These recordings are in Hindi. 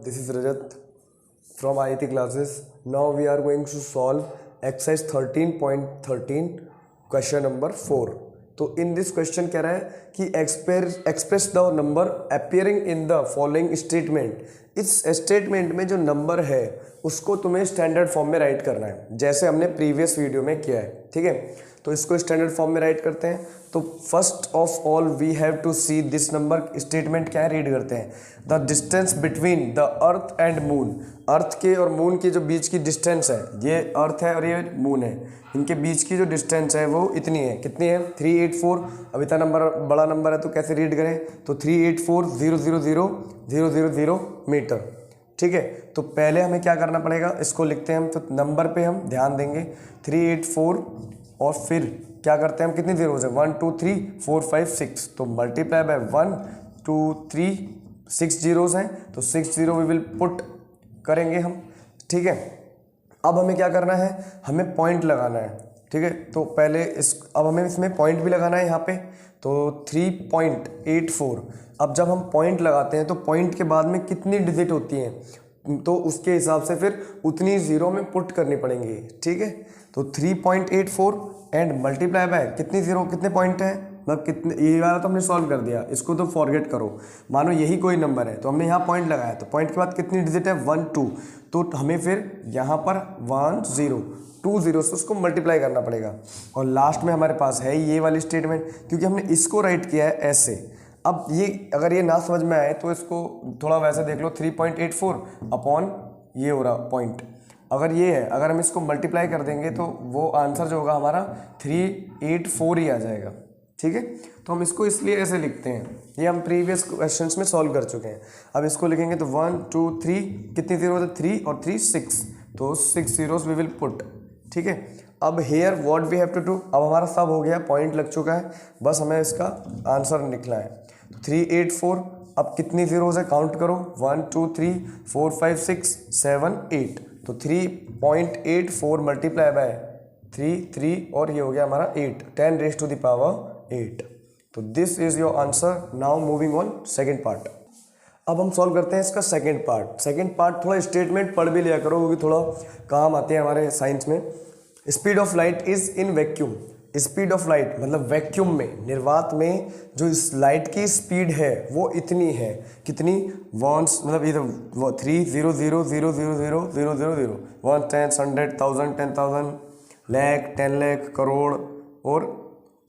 This is Rajat from IIT classes. Now we are going to solve exercise 13.13 question number 4. तो इन दिस क्वेश्चन कह रहा है कि express the number appearing in the following statement. इस स्टेटमेंट में जो नंबर है उसको तुम्हें स्टैंडर्ड फॉर्म में राइट करना है, जैसे हमने प्रीवियस वीडियो में किया है. ठीक है, तो इसको स्टैंडर्ड फॉर्म में राइट करते हैं. तो first of all we have to see this number. Statement क्या है, रीड करते हैं. The distance between the earth and moon. Earth के और मून के जो बीच की डिस्टेंस है, ये अर्थ है और ये मून है, इनके बीच की जो डिस्टेंस है वो इतनी है. कितनी है? 384. अब इतना नंबर बड़ा नंबर है तो कैसे रीड करें, तो 384,000,000 मीटर. ठीक है, तो पहले हमें क्या करना पड़ेगा, इसको लिखते हैं हम. तो नंबर पे हम ध्यान देंगे 384 और फिर क्या करते हैं हम, कितनी जीरोज है, 1 2 3 4 5 6. तो मल्टीप्लाई बाय 1 2 3 6 जीरोज हैं, तो 6 जीरो वी विल पुट करेंगे हम. ठीक है, अब हमें क्या करना है, हमें पॉइंट लगाना है. ठीक है, तो पहले अब हमें इसमें पॉइंट भी लगाना है यहाँ पे. तो 3.84. अब जब हम पॉइंट लगाते हैं तो पॉइंट के बाद में कितनी डिजिट होती हैं, तो उसके हिसाब से फिर उतनी जीरो में पुट करनी पड़ेंगी. ठीक है, तो 3.84 एंड मल्टीप्लाई बाय कितनी जीरो, कितने पॉइंट है, मतलब कितने, ये वाला तो हमने सॉल्व कर दिया, इसको तो फॉरगेट करो. मानो यही कोई नंबर है तो हमने यहाँ पॉइंट लगाया, तो पॉइंट के बाद कितनी डिजिट है, 1 2. तो हमें फिर यहाँ पर 1 0 2 0 से उसको मल्टीप्लाई करना पड़ेगा. और लास्ट में हमारे पास है ये वाली स्टेटमेंट, क्योंकि हमने इसको राइट किया है ऐसे. अब ये अगर ये ना समझ में आए तो इसको थोड़ा वैसे देख लो, 3.84 अपॉन ये हो रहा पॉइंट. अगर ये है, अगर हम इसको मल्टीप्लाई कर देंगे तो वो आंसर जो होगा हमारा 384 ही आ जाएगा. ठीक है, तो हम इसको इसलिए ऐसे लिखते हैं, ये हम प्रीवियस क्वेश्चंस में सॉल्व कर चुके हैं. अब इसको लिखेंगे तो 1 2 3 कितनी जीरो है, 3 और 3 6, तो 6 जीरोस वी विल पुट. ठीक है, अब here what we have to do. अब हमारा सब हो गया, पॉइंट लग चुका है, बस हमें इसका आंसर निकला है. तो 384. अब कितनी जीरोज है, काउंट करो, 1 2 3 4 5 6 7 8. तो 3.84 मल्टीप्लाई बाय 3 और ये हो गया हमारा 8, 10 रेज टू द पावर 8. तो this is your answer. Now moving on second part. अब हम सॉल्व करते हैं इसका सेकेंड पार्ट. सेकेंड पार्ट थोड़ा स्टेटमेंट पढ़ भी लिया करो, क्योंकि थोड़ा काम आते हैं हमारे साइंस में. Speed of light is in vacuum. Speed of light मतलब वैक्यूम में, निर्वात में जो इस लाइट की स्पीड है वो इतनी है. कितनी, वॉन्स मतलब इधर 3,000,000,000 1 10 100 1000 10,000 लाख 10 लाख करोड़ और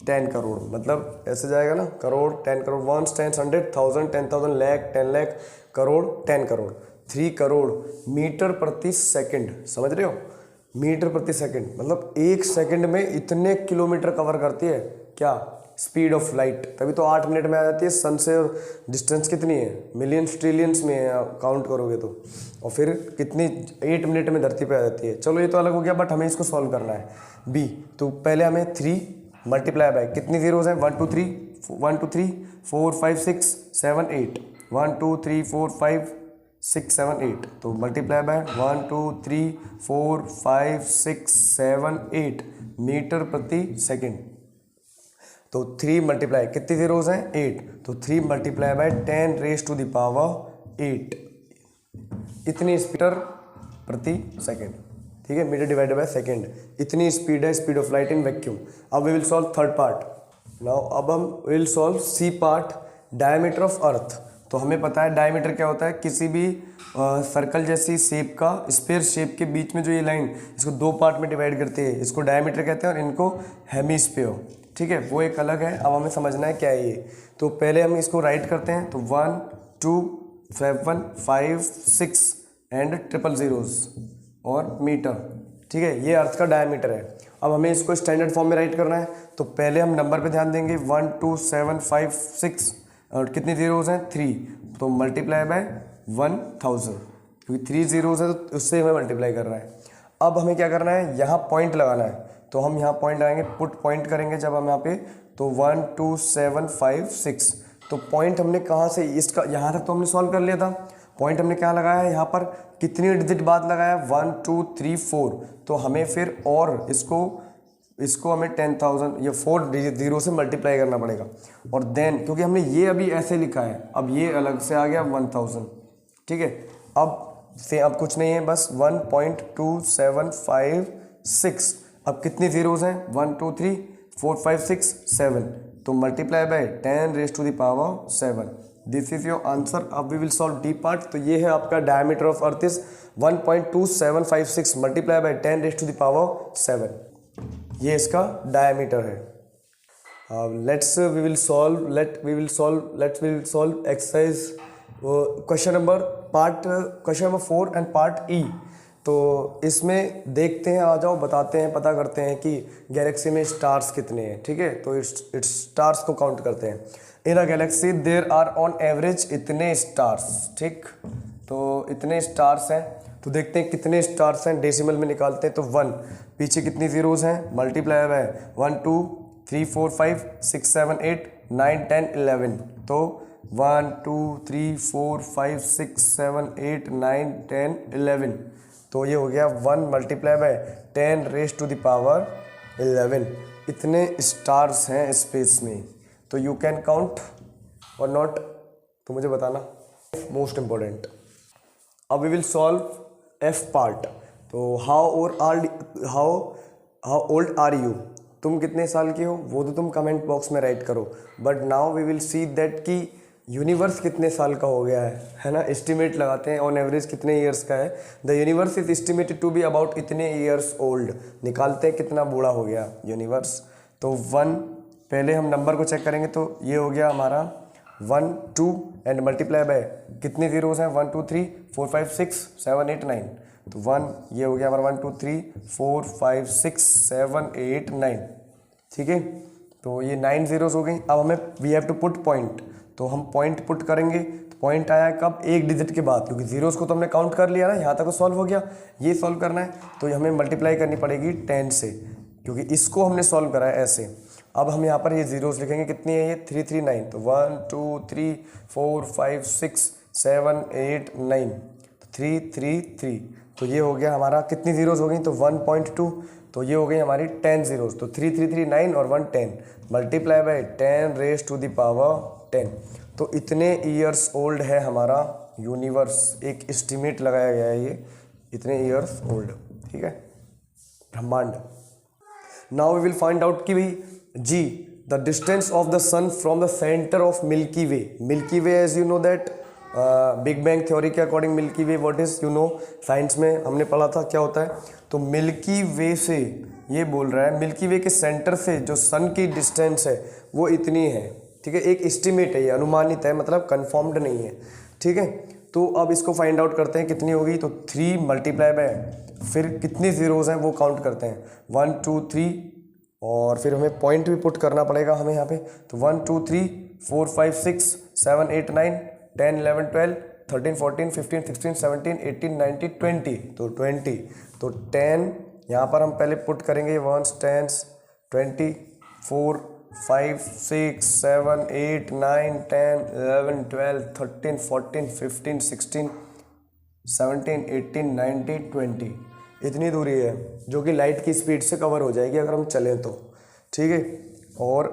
10 करोड़, मतलब ऐसे जाएगा ना, करोड़ 10 करोड़, 1 10 100 1000 10,000 लाख 10 लाख करोड़ 10 करोड़, 3 करोड़ मीटर प्रति सेकंड. समझ रहे हो, मीटर प्रति सेकंड मतलब 1 सेकंड में इतने किलोमीटर कवर करती है क्या, स्पीड ऑफ लाइट. तभी तो 8 मिनट में आ जाती है. सन से डिस्टेंस कितनी है, मिलियंस ट्रिलियंस में है काउंट करोगे तो. और फिर कितनी, 8 मिनट में धरती पे आ जाती है. चलो ये तो अलग हो गया, बट हमें इसको सॉल्व करना है. बी, तो पहले हमें 3 मल्टीप्लाई बाय कितनी जीरोज हैं, 1 2 3 4 5 6 7 8 1 2 3 4 5 6 7 8. तो मल्टीप्लाई बाय 1 2 3 4 5 6 7 8 मीटर प्रति सेकंड. तो 3 मल्टीप्लाई कितनी जीरोज हैं, 8. तो 3 multiply by 10 raise to the power 8, इतनी मीटर प्रति सेकंड. ठीक है, मीटर डिवाइडेड बाय सेकंड, इतनी स्पीड है, speed of light in vacuum. अब we will solve third part. Now अब हम will solve C part, diameter of earth. तो हमें पता है डायमीटर क्या होता है, किसी भी सर्कल जैसी शेप का, स्फीयर शेप के बीच में जो ये लाइन, इसको 2 पार्ट में डिवाइड करती है, इसको डायमीटर कहते हैं और इनको हेमिस्फीयर. ठीक है, वो एक अलग है. अब हमें समझना है क्या है ये. तो पहले हम इसको राइट करते हैं. तो 1 2 7 5 6 एंड ट्रिपल जीरोज और मीटर. ठीक है, ये अर्थ का डायमीटर है. अब हमें इसको स्टैंडर्ड फॉर्म में राइट करना है. तो पहले हम नंबर पे ध्यान देंगे, 1 2 7 5 6 और कितनी जीरोज हैं, 3. तो मल्टीप्लाई बाय 1000, क्योंकि 3 जीरोज है तो उससे हमें मल्टीप्लाई करना है. अब हमें क्या करना है, यहाँ पॉइंट लगाना है. तो हम यहाँ पॉइंट लगाएंगे, पुट पॉइंट करेंगे जब हम यहाँ पे. तो 1 2 7 5 6. तो पॉइंट हमने कहाँ से, इसका यहाँ तक तो हमने सॉल्व कर लिया था. पॉइंट हमने क्या लगाया है, यहाँ पर कितनी डिजिट बाद लगाया, 1 2 3 4. तो हमें फिर और इसको हमें 10,000 या 4 जीरो से मल्टीप्लाई करना पड़ेगा. और देन क्योंकि हमने ये अभी ऐसे लिखा है, अब ये अलग से आ गया 1000. ठीक है, अब कुछ नहीं है, बस 1.2756। अब कितनी जीरोज हैं, 1 2 3 4 5 6 7, तो multiply by 10⁻⁷ this is your answer. अब we will solve D part. तो ये है आपका diameter of earth is 1.2756 multiply by 10⁻⁷, ये इसका डायमीटर है। Let's we will solve exercise question number 4 and part E. तो इसमें देखते हैं, आ जाओ बताते हैं, पता करते हैं कि गैलेक्सी में स्टार्स कितने हैं। ठीक है, तो इट्स स्टार्स को काउंट करते हैं। In a galaxy there are on average इतने स्टार्स। ठीक, तो इतने स्टार्स हैं, तो देखते हैं कितने स्टार्स हैं, डेसिमल में निकालते हैं। तो 1 पीछे कितनी जीरोज हैं, मल्टीप्लाई बाय 1 2 3 4 5 6 7 8 9 10 11, तो 1 2 3 4 5 6 7 8 9 10 11, तो ये हो गया 1 मल्टीप्लाई बाय 10⁻11। इतने स्टार्स हैं स्पेस में, तो you can count or not, तो मुझे बताना, मोस्ट इम्पोर्टेंट। अब we will solve F part. तो हाउ ओल्ड आर यू, तुम कितने साल की हो वो तो तुम कमेंट बॉक्स में राइट करो, but now we will see that कि यूनिवर्स कितने साल का हो गया है ना। एस्टिमेट लगाते हैं ऑन एवरेज कितने ईयर्स का है। The universe is estimated to be about इतने ईयर्स ओल्ड, निकालते हैं कितना बूढ़ा हो गया यूनिवर्स। तो 1, पहले हम नंबर को चेक करेंगे, तो ये हो गया हमारा 1 2 एंड मल्टीप्लाई बाय कितने जीरोस हैं, 1 2 3 4 5 6 7 8 9, तो 1 ये हो गया हमारा 1 2 3 4 5 6 7 8 9। ठीक है, तो ये 9 जीरोस हो गई। अब हमें we have to put point, तो हम पॉइंट पुट करेंगे। तो पॉइंट आया कब, एक डिजिट के बाद, क्योंकि जीरोस को तो हमने काउंट कर लिया ना, यहाँ तक तो सॉल्व हो गया। ये सॉल्व करना है तो हमें मल्टीप्लाई करनी पड़ेगी 10 से, क्योंकि इसको हमने सॉल्व करा है ऐसे। अब हम यहाँ पर ये जीरोस लिखेंगे, कितनी है ये 3 3 9, तो 1 2 3 4 5 6 7 8 9, तो 3 3 3, तो ये हो गया हमारा, कितनी जीरोस हो गई, तो 1.2, तो ये हो गई हमारी 10 जीरोस। तो 3 3 3 9 और 1 10 मल्टीप्लाई बाय 10⁻10, तो इतने ईयर्स ओल्ड है हमारा यूनिवर्स। एक एस्टिमेट लगाया गया है ये, इतने ईयर्स ओल्ड। ठीक है, ब्रह्मांड। Now we will find out कि भाई जी the distance of the sun from the centre of Milky Way. Milky Way as you know that big bang theory के according Milky Way what is, you know, science में हमने पढ़ा था क्या होता है। तो मिल्की वे से ये बोल रहा है, मिल्की वे के सेंटर से जो सन की डिस्टेंस है वो इतनी है। ठीक है, एक एस्टिमेट है, ये अनुमानित है, मतलब कंफर्म्ड नहीं है। ठीक है, तो अब इसको फाइंड आउट करते हैं कितनी होगी। तो 3 मल्टीप्लाई बाय, फिर कितनी जीरोज हैं वो काउंट करते हैं, 1 2 3, और फिर हमें पॉइंट भी पुट करना पड़ेगा हमें यहाँ पे। तो 1 2 3 4 5 6 7 8 9 10 11 12 13 14 15 16 17 18 19 20, तो 20, तो 10 यहाँ पर हम पहले पुट करेंगे, 1 10 20 4 5 6 7 8 9 10 11 12 13 14 15 16 17 18 19 20, इतनी दूरी है जो कि लाइट की स्पीड से कवर हो जाएगी अगर हम चलें तो। ठीक है, और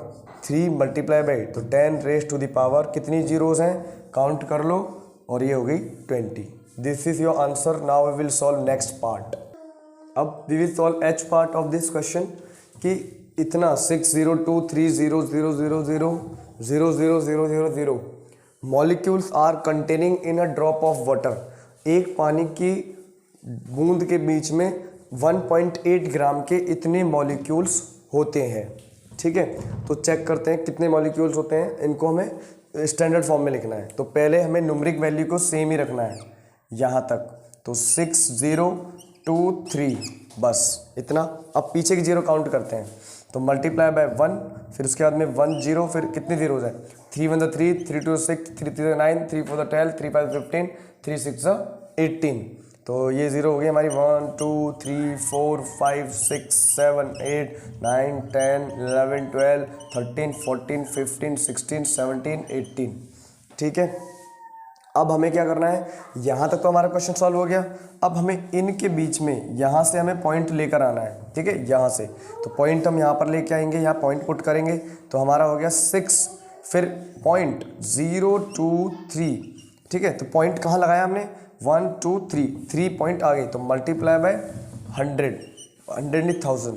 3 मल्टीप्लाई बाई, तो 10⁻, कितनी जीरोज हैं काउंट कर लो, और ये हो गई 20। This is your answer. Now we will solve next part. अब we will solve H part of this question कि इतना 6023000000000 molecules are containing in a drop of water. एक पानी की बूंद के बीच में 1.8 ग्राम के इतने मॉलिक्यूल्स होते हैं। ठीक है, तो चेक करते हैं कितने मॉलिक्यूल्स होते हैं, इनको हमें स्टैंडर्ड फॉर्म में लिखना है। तो पहले हमें न्यूमेरिक वैल्यू को सेम ही रखना है यहाँ तक, तो 6023, बस इतना। अब पीछे की जीरो काउंट करते हैं, तो मल्टीप्लाई बाय 1, फिर उसके बाद में 1 0, फिर कितनी जीरोज है, 3 1 3, 3 2 6, 3 3 9, 3 4 12, 3 5 15, 3 6 18, तो ये जीरो हो गई हमारी 1 2 3 4 5 6 7 8 9 10 11 12 13 14 15 16 17 18। ठीक है, अब हमें क्या करना है, यहाँ तक तो हमारा क्वेश्चन सॉल्व हो गया। अब हमें इनके बीच में यहाँ से हमें पॉइंट लेकर आना है। ठीक है, यहाँ से तो पॉइंट हम यहाँ पर लेके आएंगे, यहाँ पॉइंट पुट करेंगे, तो हमारा हो गया 6, फिर 0.023। ठीक है, तो पॉइंट कहाँ लगाया हमने, 1 2 3 3 पॉइंट आ गई तो मल्टीप्लाई बाय 100, 100 नहीं 1000,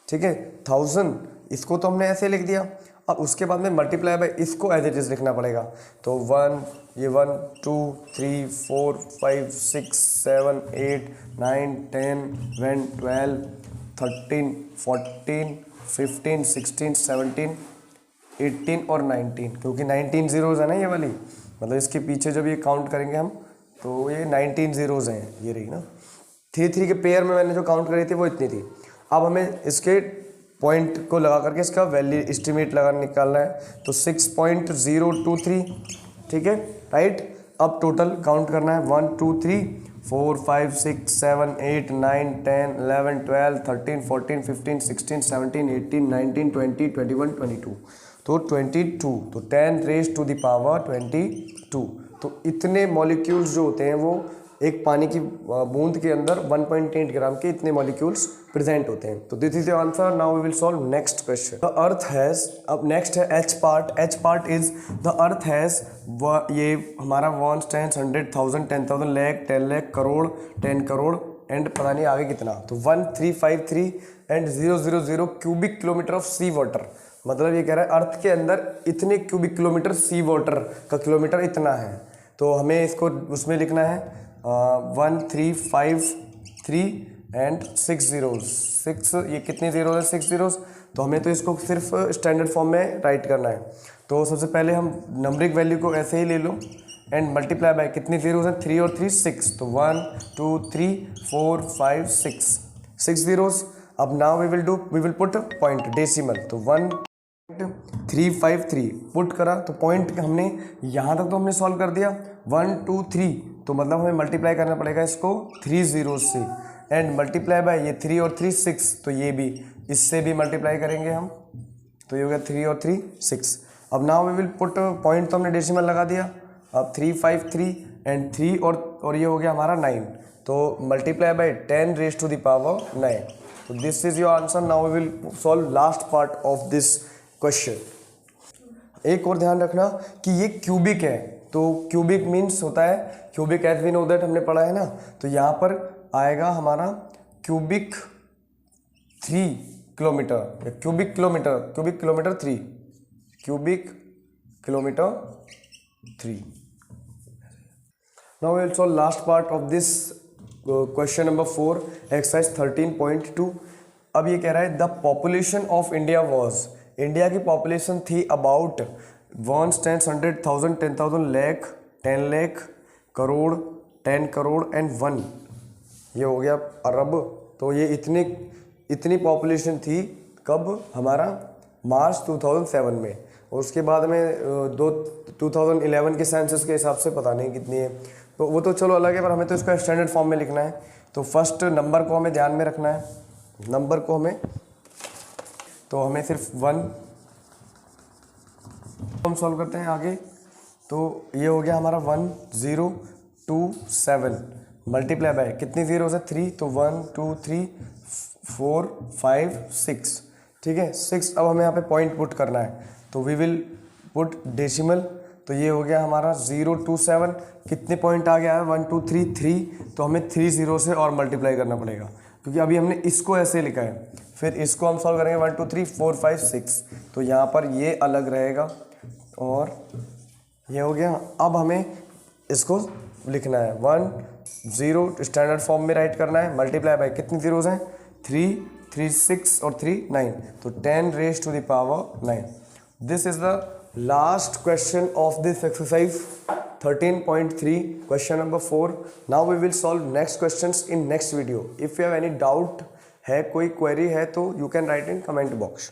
ठीक है 1000, इसको तो हमने ऐसे लिख दिया। अब उसके बाद में मल्टीप्लाई बाय इसको एज इट इज लिखना पड़ेगा। तो 1 ये 1 2 3 4 5 6 7 8 9 10 11 12 13 14 15 16 17 18 और 19, क्योंकि 19 जीरोज़ है ना ये वाली, मतलब इसके पीछे जब ये काउंट करेंगे हम तो ये 19 जीरोज़ हैं, ये रही ना। 3 3 के पेयर में मैंने जो काउंट करी थी वो इतनी थी। अब हमें इसके पॉइंट को लगा करके इसका वैल्यू एस्टिमेट निकालना है। तो 6.023, ठीक है राइट। अब टोटल काउंट करना है 1 2 3 4 5 6 7 8 9 10 11 12 13 14 15 16 17 18 19 20 21 22, तो 22, तो 10 रेज़ टू द पावर 22। तो इतने मॉलिक्यूल्स जो होते हैं वो एक पानी की बूंद के अंदर 1.8 ग्राम के इतने मॉलिक्यूल्स प्रेजेंट होते हैं। तो this is your answer. Now we will solve next question. The earth has, अब नेक्स्ट है H part. H part is the earth has, ये हमारा 1 10 100 1000 10,000 लाख 10 लाख करोड़ 10 करोड़ एंड पता नहीं आगे कितना, तो 1353 and 000 cubic kilometre of sea water. मतलब ये कह रहा है अर्थ के अंदर इतने क्यूबिक किलोमीटर सी वाटर का किलोमीटर इतना है। तो हमें इसको उसमें लिखना है 1353 एंड 6 zeros, 6 ये कितने जीरो है 6 zeros, तो हमें तो इसको सिर्फ स्टैंडर्ड फॉर्म में राइट करना है। तो सबसे पहले हम नंबरिक वैल्यू को ऐसे ही ले लो एंड मल्टीप्लाई बाय कितनी जीरोज हैं 3 और 3 6, तो 1 2 3 4 5 6 zeros। अब now we will put point decimal, तो 1.353 पुट करा तो पॉइंट हमने यहाँ तक तो हमने सॉल्व कर दिया। 1 2 3 तो मतलब हमें मल्टीप्लाई करना पड़ेगा इसको 3 zeros से एंड मल्टीप्लाई बाय ये 3 और 3 6, तो ये भी इससे भी मल्टीप्लाई करेंगे हम, तो ये हो गया 3 और 3 6। अब now we will put point, तो हमने डेसिमल लगा दिया। अब 353 एंड 3 और ये हो गया हमारा 9, तो multiply by 10 raise to the power 9। तो this is your answer. Now we will solve last part of this question. एक और ध्यान रखना कि ये क्यूबिक है, तो क्यूबिक मीन्स होता है cubic as we know that, हमने पढ़ा है ना। तो यहाँ पर आएगा हमारा cubic 3 kilometre, cubic kilometre 3, cubic kilometre 3। Now we will solve last part of this question number 4 exercise 13.2। अब ये कह रहा है the population of India was, India की पॉपुलेशन थी अबाउट 1 10 100 1000 10,000 लाख 10 लाख करोड़ 10 करोड़ एंड 1, ये हो गया अरब। तो ये इतनी पॉपुलेशन थी कब, हमारा मार्च 2007 में। और उसके बाद में 2011 के सेंसस के हिसाब से पता नहीं कितनी है, तो वो तो चलो अलग है, पर हमें तो इसको स्टैंडर्ड फॉर्म में लिखना है। तो फर्स्ट नंबर को हमें ध्यान में रखना है, नंबर को हमें, तो हमें सिर्फ 1 हम सॉल्व करते हैं आगे। तो ये हो गया हमारा 1027 मल्टीप्लाई बाय कितनी जीरो है 3, तो 1 2 3 4 5 6, ठीक है 6। अब हमें यहाँ पे पॉइंट पुट करना है, तो वी विल पुट डेसिमल। तो ये हो गया हमारा 027, कितने पॉइंट आ गया है 1 2 3 3, तो हमें 3 0 से और मल्टीप्लाई करना पड़ेगा, क्योंकि अभी हमने इसको ऐसे लिखा है। फिर इसको हम सॉल्व करेंगे 1 2 3 4 5 6, तो यहाँ पर ये अलग रहेगा और ये हो गया। अब हमें इसको लिखना है 1 0 स्टैंडर्ड फॉर्म में राइट करना है, मल्टीप्लाई बाय कितनी जीरोज हैं 3 3 6 और 3 9, तो 10 raise to the power 9। This is the last question of this exercise 13.3 question number 4। Now we will solve next questions in next video. If you have any doubt है, कोई क्वेरी है, तो you can write in comment box.